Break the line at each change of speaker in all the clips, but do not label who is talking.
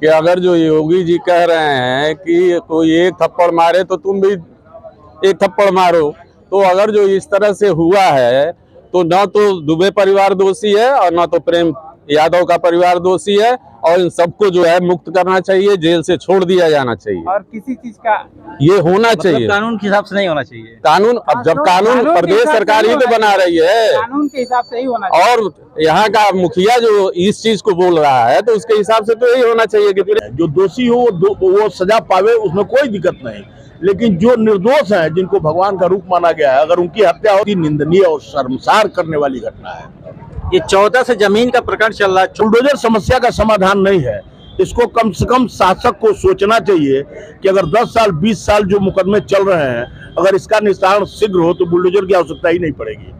कि अगर जो योगी जी कह रहे हैं कि कोई एक थप्पड़ मारे तो तुम भी एक थप्पड़ मारो, तो अगर जो इस तरह से हुआ है तो न तो दुबे परिवार दोषी है और न तो प्रेम यादव का परिवार दोषी है, और इन सबको जो है मुक्त करना चाहिए, जेल से छोड़ दिया जाना चाहिए।
और किसी चीज का
ये होना चाहिए,
कानून के हिसाब से नहीं होना चाहिए।
कानून अब जब कानून प्रदेश सरकार ही तो बना रही है,
कानून के हिसाब से ही होना चाहिए।
और यहाँ का मुखिया जो इस चीज को बोल रहा है तो उसके हिसाब से तो यही होना चाहिए कि
जो दोषी हो वो सजा पावे, उसमें कोई दिक्कत नहीं। लेकिन जो निर्दोष हैं, जिनको भगवान का रूप माना गया है, अगर उनकी हत्या होती, निंदनीय और शर्मसार करने वाली घटना है।
ये 14 से जमीन का प्रकरण चल रहा है।
बुलडोजर समस्या का समाधान नहीं है। इसको कम से कम शासक को सोचना चाहिए कि अगर 10 साल 20 साल जो मुकदमे चल रहे हैं, अगर इसका निस्तारण शीघ्र हो तो बुलडोजर की आवश्यकता ही नहीं पड़ेगी।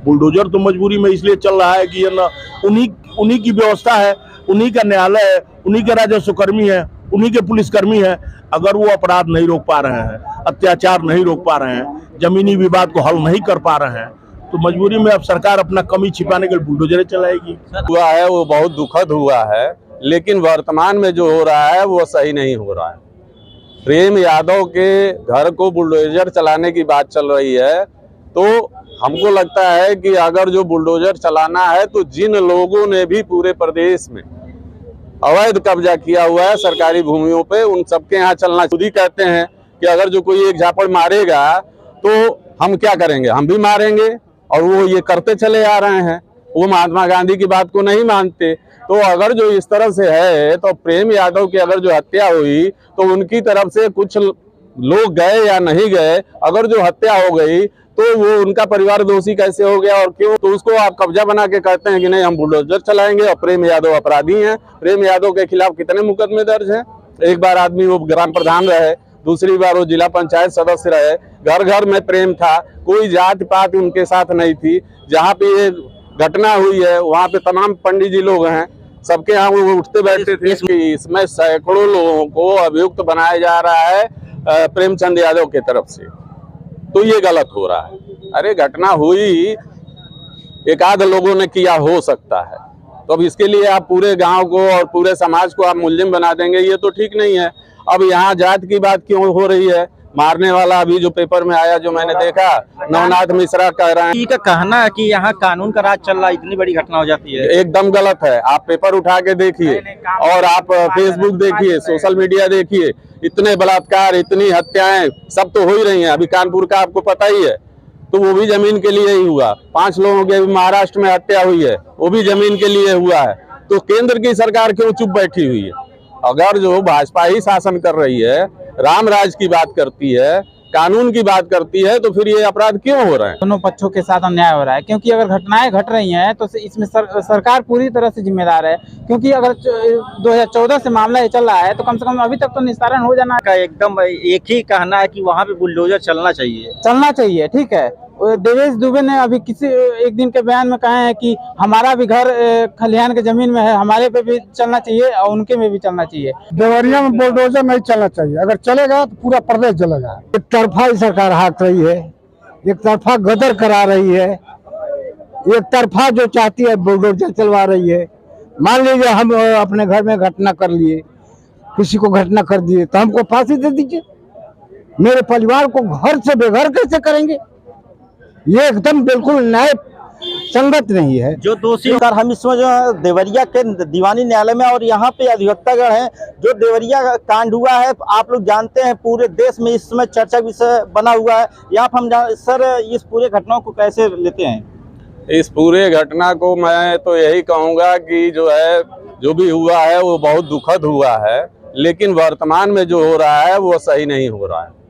बुलडोजर तो मजबूरी में इसलिए चल रहा है कि उन्हीं की व्यवस्था है, उन्हीं का न्यायालय है, उन्हीं के राजस्व कर्मी है, उन्हीं के पुलिसकर्मी है। अगर वो अपराध नहीं रोक पा रहे हैं, अत्याचार नहीं रोक पा रहे हैं, जमीनी विवाद को हल नहीं कर पा रहे हैं, तो मजबूरी में अब सरकार अपना कमी छिपाने के लिए बुलडोजर चलाएगी।
हुआ है वो बहुत दुखद हुआ है, लेकिन वर्तमान में जो हो रहा है वो सही नहीं हो रहा है। प्रेम यादव के घर को बुलडोजर चलाने की बात चल रही है, तो हमको लगता है कि अगर जो बुलडोजर चलाना है तो जिन लोगों ने भी पूरे प्रदेश में अवैध कब्जा किया हुआ है सरकारी भूमियों पे, उन सबके यहाँ चलना। खुद ही कहते हैं कि अगर जो कोई एक झापड़ मारेगा तो हम क्या करेंगे, हम भी मारेंगे, और वो ये करते चले आ रहे हैं। वो महात्मा गांधी की बात को नहीं मानते। तो अगर जो इस तरह से है तो प्रेम यादव की अगर जो हत्या हुई तो उनकी तरफ से कुछ लोग गए या नहीं गए, अगर जो हत्या हो गई तो वो उनका परिवार दोषी कैसे हो गया और क्यों? तो उसको आप कब्जा बना के कहते हैं कि नहीं हम बुलडोजर चलाएंगे और प्रेम यादव अपराधी हैं। प्रेम यादव के खिलाफ कितने मुकदमे दर्ज हैं? एक बार आदमी वो ग्राम प्रधान रहे, दूसरी बार वो जिला पंचायत सदस्य रहे, घर घर में प्रेम था, कोई जात पात उनके साथ नहीं थी। जहाँ पे ये घटना हुई है वहाँ पे तमाम पंडित जी लोग हैं, सबके यहाँ वो उठते बैठते थे। इसमें सैकड़ों लोगों को अभियुक्त बनाया जा रहा है प्रेमचंद यादव के तरफ से, तो ये गलत हो रहा है। अरे घटना हुई, एक आध लोगों ने किया हो सकता है, तो अब इसके लिए आप पूरे गांव को और पूरे समाज को आप मुल्जिम बना देंगे, ये तो ठीक नहीं है। अब यहाँ जात की बात क्यों हो रही है? मारने वाला अभी जो पेपर में आया, जो मैंने देखा, नवनाथ मिश्रा कह रहे हैं
का कहना है कि यहाँ कानून का राज चल रहा है, इतनी बड़ी घटना हो जाती है।
एकदम गलत है। आप पेपर उठा के देखिए और आप फेसबुक देखिए, सोशल मीडिया देखिए, इतने बलात्कार, इतनी हत्याएं सब तो हो ही रही हैं। अभी कानपुर का आपको पता ही है, तो वो भी जमीन के लिए ही हुआ। 5 लोगों की महाराष्ट्र में हत्या हुई है, वो भी जमीन के लिए हुआ है। तो केंद्र की सरकार क्यों चुप बैठी हुई है? अगर जो भाजपा ही शासन कर रही है, राम राज की बात करती है, कानून की बात करती है, तो फिर ये अपराध क्यों हो रहे हैं?
दोनों पक्षों के साथ अन्याय हो रहा है, क्योंकि अगर घटनाएं घट रही हैं तो इसमें सरकार पूरी तरह से जिम्मेदार है। क्योंकि अगर 2014 से मामला ये चल रहा है तो कम से कम अभी तक तो निस्तारण हो जाना का एकदम एक ही कहना है कि वहाँ पे बुलडोजर चलना चाहिए। ठीक है, देवेश दुबे ने अभी किसी एक दिन के बयान में कहा है कि हमारा भी घर खलिहान के जमीन में है, हमारे पे भी चलना चाहिए और उनके में भी चलना चाहिए।
देवरिया में बुलडोजर नहीं चलना चाहिए, अगर चलेगा तो पूरा प्रदेश जलेगा। एक तरफा ही सरकार हाँक रही है, एक तरफा गदर करा रही है, एक तरफा जो चाहती है बुलडोजर चलवा रही है। मान लीजिए हम अपने घर में घटना कर लिए, किसी को घटना कर दिए, तो हमको फांसी दे दीजिए। मेरे परिवार को घर से बेघर कैसे करेंगे? ये एकदम बिल्कुल न्याय संगत नहीं है।
जो दोषी हम इसमें जो देवरिया के दीवानी न्यायालय में और यहाँ पे अधिवक्तागण हैं, जो देवरिया कांड हुआ है आप लोग जानते हैं, पूरे देश में इस समय चर्चा विषय बना हुआ है। यहाँ पर हम सर इस पूरे घटनाओं को कैसे लेते हैं?
इस पूरे घटना को मैं तो यही कहूँगा कि जो भी हुआ है वो बहुत दुखद हुआ है, लेकिन वर्तमान में जो हो रहा है वो सही नहीं हो रहा है।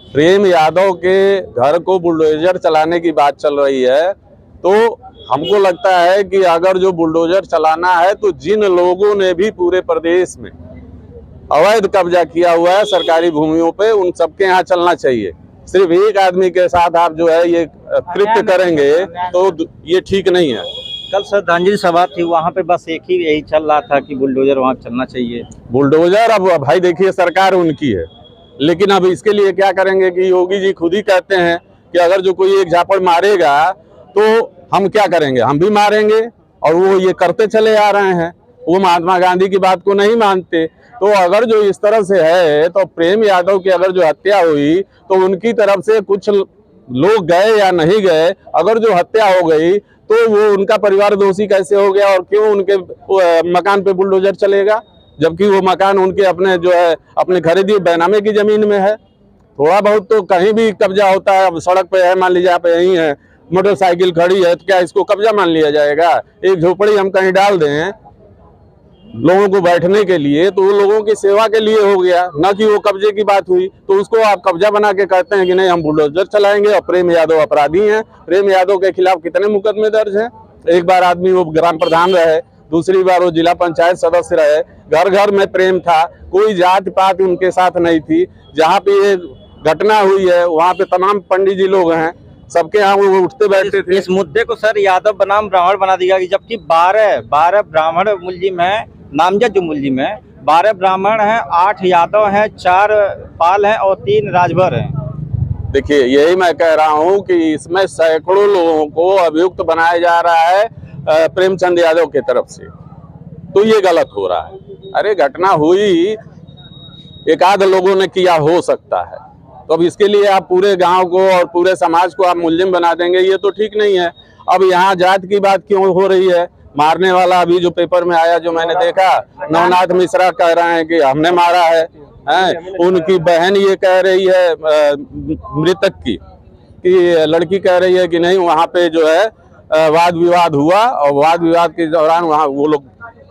प्रेम यादव के घर को बुलडोजर चलाने की बात चल रही है, तो हमको लगता है कि अगर जो बुलडोजर चलाना है तो जिन लोगों ने भी पूरे प्रदेश में अवैध कब्जा किया हुआ है सरकारी भूमियों पे, उन सबके यहाँ चलना चाहिए। सिर्फ एक आदमी के साथ आप जो है ये कृत्य करेंगे तो ये ठीक नहीं है।
कल श्रद्धांजलि सभा थी, वहाँ पे बस यही चल रहा था कि बुलडोजर वहाँ चलना चाहिए।
बुलडोजर अब भाई देखिए सरकार उनकी है, लेकिन अब इसके लिए क्या करेंगे कि योगी जी खुद ही कहते हैं कि अगर जो कोई एक झापड़ मारेगा तो हम क्या करेंगे, हम भी मारेंगे, और वो ये करते चले आ रहे हैं। वो महात्मा गांधी की बात को नहीं मानते। तो अगर जो इस तरह से है तो प्रेम यादव की अगर जो हत्या हुई तो उनकी तरफ से कुछ लोग गए या नहीं गए, अगर जो हत्या हो गई तो वो उनका परिवार दोषी कैसे हो गया और क्यों उनके मकान पे बुलडोजर चलेगा, जबकि वो मकान उनके अपने जो है अपने खरीदी बैनामे की जमीन में है। थोड़ा बहुत तो कहीं भी कब्जा होता है। अब सड़क पे है, मान लीजिए आप यहीं है, मोटरसाइकिल खड़ी है, तो क्या इसको कब्जा मान लिया जाएगा? एक झोपड़ी हम कहीं डाल दें लोगों को बैठने के लिए तो वो लोगों की सेवा के लिए हो गया, ना कि वो कब्जे की बात हुई। तो उसको आप कब्जा बना के कहते हैं कि नहीं हम बुलडोजर चलाएंगे। और प्रेम यादव अपराधी हैं। प्रेम यादव के खिलाफ कितने मुकदमे दर्ज हैं? एक बार आदमी वो ग्राम प्रधान रहे, दूसरी बार वो जिला पंचायत सदस्य रहे, घर घर में प्रेम था, कोई जात पात उनके साथ नहीं थी। जहाँ पे ये घटना हुई है वहाँ पे तमाम पंडित जी लोग हैं, सबके यहाँ वो उठते बैठते थे।
इस मुद्दे को सर यादव बनाम ब्राह्मण बना दिया, जबकि 12 ब्राह्मण मुलजिम है, नामजद जो मुलजिम है 12 ब्राह्मण हैं, 8 यादव हैं, 4 पाल हैं और 3 राजभर हैं।
देखिए यही मैं कह रहा हूँ कि इसमें सैकड़ों लोगों को अभियुक्त बनाया जा रहा है प्रेमचंद यादव की तरफ से, तो ये गलत हो रहा है। अरे घटना हुई, एक आध लोगों ने किया हो सकता है, तो अब इसके लिए आप पूरे गांव को और पूरे समाज को आप मुलजिम बना देंगे, ये तो ठीक नहीं है। अब यहाँ जात की बात क्यों हो रही है? मारने वाला अभी जो पेपर में आया, जो मैंने देखा, नवनाथ मिश्रा कह रहे हैं कि हमने मारा है, उनकी बहन ये कह रही है मृतक की, कि लड़की कह रही है कि नहीं वहाँ पे जो है वाद विवाद हुआ और वाद विवाद के दौरान वहाँ वो लोग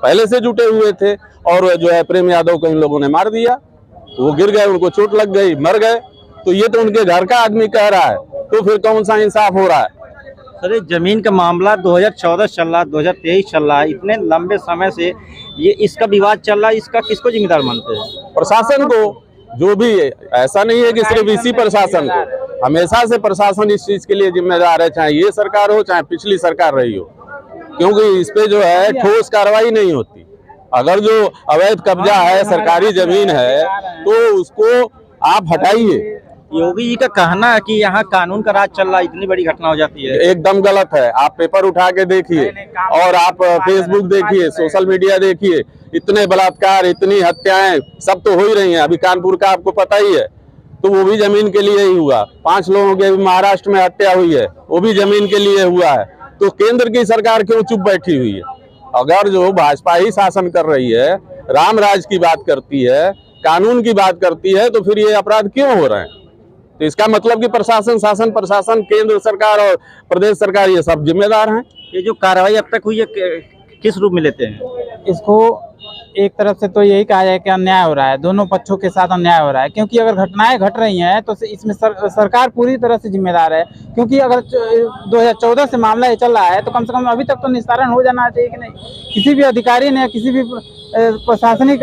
पहले से जुटे हुए थे और जो है प्रेम यादव को इन लोगों ने मार दिया, वो गिर गए, उनको चोट लग गई, मर गए। तो ये तो उनके घर का आदमी कह रहा है, तो फिर कौन सा इंसाफ हो रहा है?
सर ये जमीन का मामला 2014 चल रहा, 2023 चल रहा है, इतने लंबे समय से ये इसका विवाद चल रहा है, इसका किसको जिम्मेदार मानते हैं?
प्रशासन को। जो भी, ऐसा नहीं है कि सिर्फ इसी प्रशासन को, हमेशा से प्रशासन इस चीज के लिए जिम्मेदार है, चाहे ये सरकार हो चाहे पिछली सरकार रही हो, क्योंकि इस पे जो है ठोस कार्रवाई नहीं होती। अगर जो अवैध कब्जा है, सरकारी जमीन है, तो उसको आप हटाइए।
योगी जी का कहना है कि यहाँ कानून का राज चल रहा है, इतनी बड़ी घटना हो जाती है।
एकदम गलत है। आप पेपर उठा के देखिए और आप फेसबुक देखिए, सोशल मीडिया देखिए, इतने बलात्कार, इतनी हत्याएं सब तो हो ही रही हैं। अभी कानपुर का आपको पता ही है, तो वो भी जमीन के लिए ही हुआ। 5 लोगों की महाराष्ट्र में हत्या हुई है, वो भी जमीन के लिए हुआ है। तो केंद्र की सरकार क्यों चुप बैठी हुई है? अगर जो भाजपा ही शासन कर रही है, राम राज की बात करती है, कानून की बात करती है, तो फिर ये अपराध क्यों हो रहे हैं? तो इसका मतलब कि प्रशासन, शासन प्रशासन, केंद्र सरकार और प्रदेश सरकार ये सब जिम्मेदार हैं।
ये जो कार्रवाई अब तक हुई है किस रूप में लेते हैं?
इसको एक तरफ से तो यही कहा जाए कि अन्याय हो रहा है, दोनों पक्षों के साथ अन्याय हो रहा है, क्योंकि अगर घटनाएं घट रही हैं तो इसमें सरकार पूरी तरह से जिम्मेदार है। क्योंकि अगर 2014 से मामला ये चल रहा है तो कम से कम अभी तक तो निस्तारण हो जाना चाहिए कि नहीं। किसी भी अधिकारी ने, किसी भी प्रशासनिक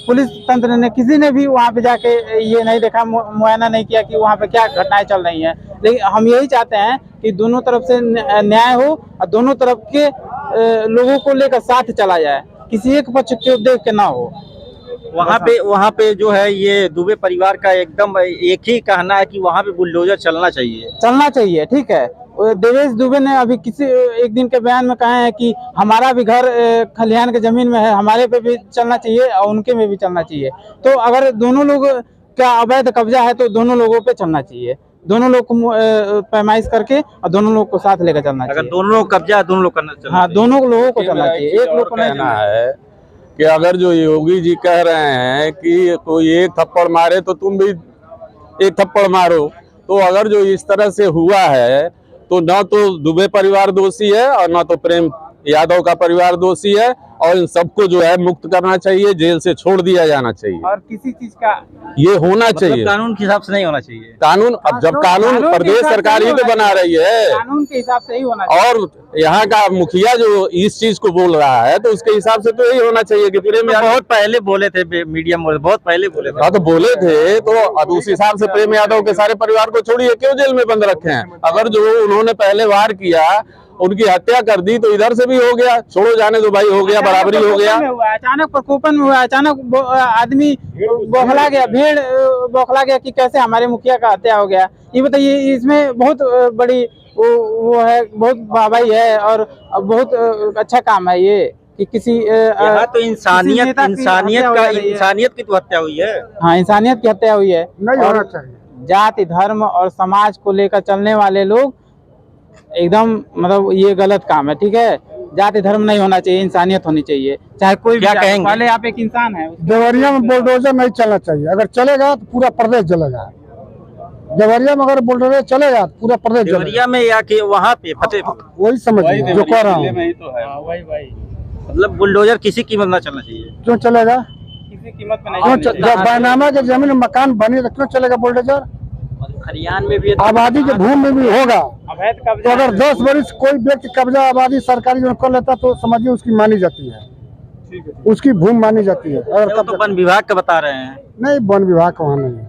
पुलिस तंत्र ने, किसी ने भी वहाँ पे जाके ये नहीं देखा, मुआयना नहीं किया कि वहाँ पे क्या घटनाएं चल रही हैं। लेकिन हम यही चाहते हैं कि दोनों तरफ से न्याय हो और दोनों तरफ के लोगों को लेकर साथ चला जाए, किसी एक पक्ष को देख के ना हो।
वहाँ पे जो है ये दुबे परिवार का एकदम एक ही कहना है कि वहाँ पे बुलडोजर चलना चाहिए।
ठीक है। देवेश दुबे ने अभी किसी एक दिन के बयान में कहा है कि हमारा भी घर खलिहान के जमीन में है, हमारे पे भी चलना चाहिए और उनके में भी चलना चाहिए। तो अगर दोनों लोग का अवैध कब्जा है तो दोनों लोगों पे चलना चाहिए, दोनों लोग को पैमाइश करके और दोनों लोग को साथ लेकर चलना चाहिए।
अगर दोनों लोग कब्जा है, दोनों लोग करना,
हाँ, दोनों लोगों को चलना चाहिए, एक लोग को नहीं।
कहना है कि अगर जो योगी जी कह रहे हैं कि कोई एक थप्पड़ मारे तो तुम भी एक थप्पड़ मारो, तो अगर जो इस तरह से हुआ है तो न तो दुबे परिवार दोषी है और न तो प्रेम यादव का परिवार दोषी है, और इन सबको जो है मुक्त करना चाहिए, जेल से छोड़ दिया जाना चाहिए।
और किसी चीज का
ये होना चाहिए,
कानून के हिसाब से नहीं होना चाहिए।
कानून, अब जब कानून प्रदेश सरकार ही तो बना रही है,
कानून के हिसाब से ही होना चाहिए।
और यहाँ का मुखिया जो इस चीज को बोल रहा है तो उसके हिसाब से तो यही होना चाहिए कि प्रेम यादव
बहुत पहले बोले थे, मीडिया में बहुत पहले बोले थे।
हाँ, तो बोले थे, तो अब उस हिसाब से प्रेम यादव के सारे परिवार को छोड़िए, क्यों जेल में बंद रखे हैं? अगर जो उन्होंने पहले वार किया, उनकी हत्या कर दी, तो इधर से भी हो गया, छोड़ो जाने दो भाई, हो गया, बराबरी हो गया।
अचानक प्रकोपन में हुआ, अचानक आदमी बौखला गया, भीड़ बौखला गया कि कैसे हमारे मुखिया का हत्या हो गया। ये बताइए, इसमें बहुत बड़ी वो है, बहुत वाहवाही है और बहुत अच्छा काम है ये कि किसी
यहाँ तो इंसानियत
नेता की
इंसानियत
हत्या
का
हो रही है।
इंसानियत की तो हत्या हुई है।
हाँ, इंसानियत की हत्या हुई है।
नहीं
और
होना चाहिए।
जाति धर्म और समाज को लेकर चलने वाले लोग एकदम मतलब ये गलत काम है। ठीक है, जाति धर्म नहीं होना चाहिए, इंसानियत होनी चाहिए, चाहे कोई भी
क्या
जाति-
कहेंगे?
पहले आप एक इंसान है।
देवरिया में बुलडोजर नहीं चलना चाहिए। अगर चलेगा तो पूरा प्रदेश जलेगा। देवरिया में अगर बुलडोजर चलेगा तो पूरा प्रदेश जलेगा।
देवरिया में या कि वहाँ पे फतेहपुर,
वही समझिए जो कह रहा हूँ।
मतलब बुलडोजर किसी कीमत ना चलना चाहिए।
क्यों चलेगा?
किसी कीमत पे नहीं
क्यों
चलनी
जब बैनामा के जमीन में मकान बनी तो क्यों चलेगा बुलडोजर?
खरियान में भी
आबादी के भूमि में भी होगा।
अवैध
तो
कब्जा
अगर 10 वर्ष कोई व्यक्ति कब्जा आबादी सरकारी जो कर लेता तो समझिए उसकी मानी जाती है, उसकी भूमि मानी जाती है। अगर
तो
कब्जा
वन विभाग का बता रहे हैं,
नहीं, वन विभाग का वहाँ नहीं है।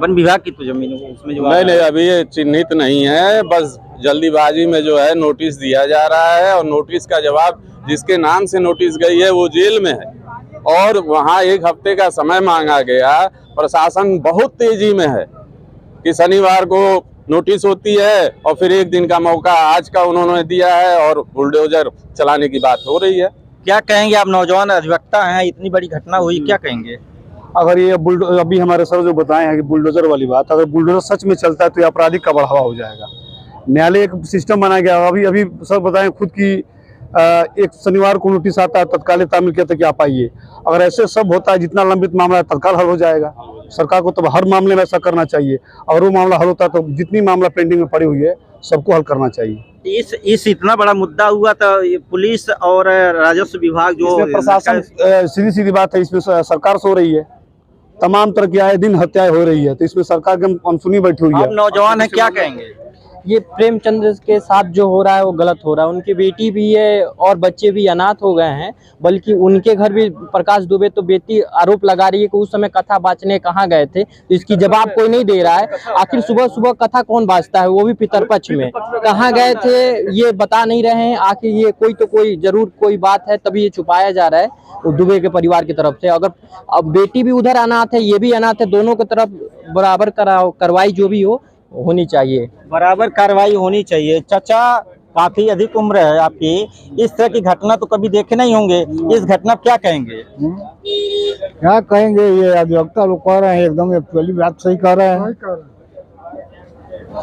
वन विभाग की तो जमीन है, उसमें जो
नहीं नहीं, अभी ये चिन्हित नहीं है, बस जल्दीबाजी में जो है नोटिस दिया जा रहा है और नोटिस का जवाब जिसके नाम से नोटिस गई है वो जेल में है। और वहाँ 1 हफ्ते का समय मांगा गया। प्रशासन बहुत तेजी में है कि शनिवार को नोटिस होती है और फिर 1 दिन का मौका आज का उन्होंने दिया है और बुलडोजर चलाने की बात हो रही है।
क्या कहेंगे? आप नौजवान अधिवक्ता हैं, इतनी बड़ी घटना हुई, क्या कहेंगे?
अगर ये अभी हमारे सर जो बताए हैं कि बुलडोजर वाली बात, अगर बुलडोजर सच में चलता है तो ये आपराधिक का बढ़ावा हो जाएगा। न्यायालय एक सिस्टम बनाया गया। अभी सर बताएं खुद की एक शनिवार को नोटिस आता है, तत्काल तामील कहते कि आप आइए। अगर ऐसे सब होता है, जितना लंबित मामला है तत्काल हल हो जाएगा। सरकार को तब हर मामले में ऐसा करना चाहिए। और वो मामला हल होता है तो जितनी मामला पेंडिंग में पड़ी हुई है सबको हल करना चाहिए।
इस इतना बड़ा मुद्दा हुआ तो ये पुलिस और राजस्व विभाग जो
इसमें प्रशासन सीधी सीधी बात है, इसमें सरकार सो रही है। तमाम तरह की आए दिन हत्याएं हो रही है, तो इसमें सरकार की अनसुनी बैठी हुई है।
आप नौजवान हैं, क्या कहेंगे?
ये प्रेमचंद के साथ जो हो रहा है वो गलत हो रहा है। उनकी बेटी भी है और बच्चे भी अनाथ हो गए हैं, बल्कि उनके घर भी प्रकाश दुबे तो बेटी आरोप लगा रही है कि उस समय कथा बाँचने कहाँ गए थे, तो इसकी जवाब कोई नहीं दे रहा है। आखिर सुबह सुबह कथा कौन बाँचता है, वो भी पितरपक्ष में, कहाँ गए थे ये बता नहीं रहे हैं। आखिर ये कोई तो कोई जरूर कोई बात है, तभी ये छुपाया जा रहा है दुबे के परिवार की तरफ से। अगर अब बेटी भी उधर अनाथ है, ये भी अनाथ है, दोनों की तरफ बराबर कार्रवाई जो भी हो होनी चाहिए।
बराबर कार्रवाई होनी चाहिए। चाचा, काफी अधिक उम्र है आपकी, इस तरह की घटना तो कभी देखे नहीं होंगे, इस घटना क्या कहेंगे?
क्या कहेंगे? ये अधिवक्ता लोग कह रहे हैं, एकदम एक्चुअली बात सही कह रहे हैं।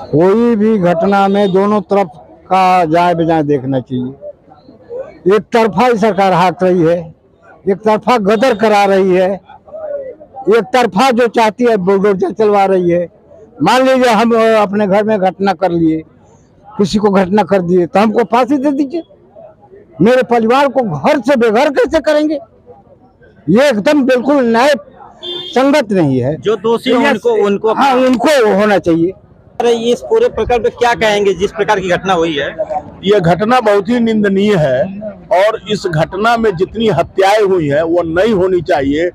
कोई भी घटना में दोनों तरफ का जाए बजाय देखना चाहिए। एक तरफा ही सरकार हाँक रही है, एक तरफा गदर करा रही है, एक तरफा जो चाहती है बुलडोजर चलवा रही है। मान लीजिए हम अपने घर में घटना कर लिए, किसी को घटना कर दिए तो हमको फांसी दे दीजिए। मेरे परिवार को घर से बेघर कैसे करेंगे? ये एकदम बिल्कुल न्याय संगत नहीं है।
जो दोषी हैं उनको
हाँ, उनको होना चाहिए।
अरे इस पूरे प्रकरण पे क्या कहेंगे जिस प्रकार की घटना हुई है?
ये घटना बहुत ही निंदनीय है और इस घटना में जितनी हत्याएं हुई हैं वो नहीं होनी चाहिए।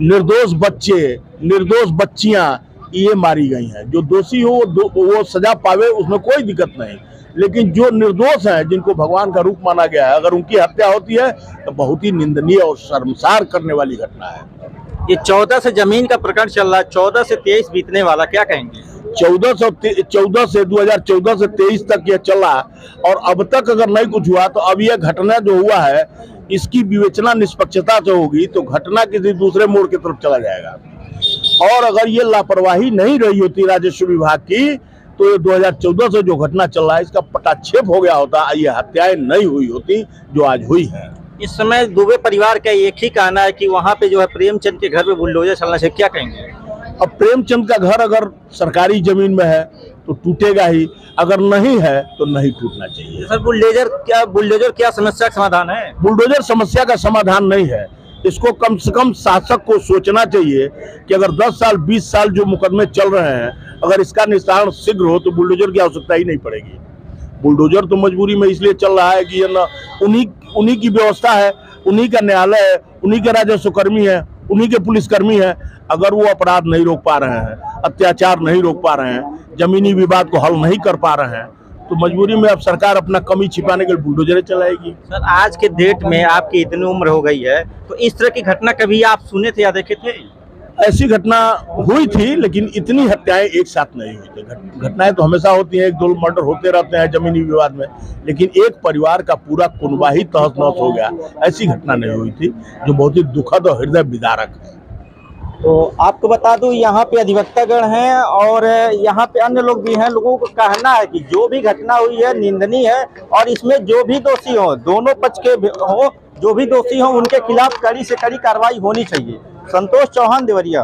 निर्दोष बच्चे, निर्दोष बच्चियां ये मारी गई हैं। जो दोषी हो वो सजा पावे, उसमें कोई दिक्कत नहीं, लेकिन जो निर्दोष हैं, जिनको भगवान का रूप माना गया है, अगर उनकी हत्या होती है तो बहुत ही निंदनीय और शर्मसार करने वाली घटना है।
ये 14 से जमीन का प्रकरण चल रहा है, 14 से 23 बीतने वाला, क्या कहेंगे?
14 से 2014 से 23 तक ये चला और अब तक अगर नहीं कुछ हुआ तो अब यह घटना जो हुआ है इसकी विवेचना निष्पक्षता से होगी तो घटना किसी दूसरे मोड़ की तरफ चला जाएगा। और अगर ये लापरवाही नहीं रही होती राजस्व विभाग की तो ये 2014 से जो घटना चल रहा है इसका पटाक्षेप हो गया होता, ये हत्याएं नहीं हुई होती जो आज हुई है।
इस समय दुबे परिवार का एक ही कहना है कि वहाँ पे जो है प्रेमचंद के घर पे बुलडोजर चलना चाहिए, क्या कहेंगे?
अब प्रेमचंद का घर अगर सरकारी जमीन में है तो टूटेगा ही, अगर नहीं है तो नहीं टूटना चाहिए।
सर बुलडोजर क्या समस्या का समाधान है?
बुलडोजर समस्या का समाधान नहीं है। इसको कम से कम शासक को सोचना चाहिए कि अगर 10 साल 20 साल जो मुकदमे चल रहे हैं, अगर इसका निस्तारण शीघ्र हो तो बुलडोजर की आवश्यकता ही नहीं पड़ेगी। बुलडोजर तो मजबूरी में इसलिए चल रहा है कि ये ना उन्हीं की व्यवस्था है, उन्हीं का न्यायालय है, उन्हीं के राजस्व कर्मी है, उन्हीं के पुलिसकर्मी है। अगर वो अपराध नहीं रोक पा रहे हैं, अत्याचार नहीं रोक पा रहे हैं, जमीनी विवाद को हल नहीं कर पा रहे हैं, तो मजबूरी में अब सरकार अपना कमी छिपाने के लिए बुलडोजर चलाएगी।
सर आज के डेट में आपकी इतनी उम्र हो गई है तो इस तरह की घटना कभी आप सुने थे या देखे थे?
ऐसी घटना हुई थी, लेकिन इतनी हत्याएं एक साथ नहीं हुई थी। घटनाएं तो हमेशा होती हैं, 1-2 मर्डर होते रहते हैं जमीनी विवाद में, लेकिन एक परिवार का पूरा कुनबा ही तहस नहस हो गया, ऐसी घटना नहीं हुई थी, जो बहुत ही दुखद और हृदय विदारक है।
तो आपको बता दूं, यहाँ पे अधिवक्तागण हैं और यहाँ पे अन्य लोग भी हैं। लोगों को कहना है कि जो भी घटना हुई है निंदनीय है और इसमें जो भी दोषी हो, दोनों पक्ष के हो, जो भी दोषी हो उनके खिलाफ कड़ी से कड़ी कार्रवाई होनी चाहिए। संतोष चौहान, देवरिया।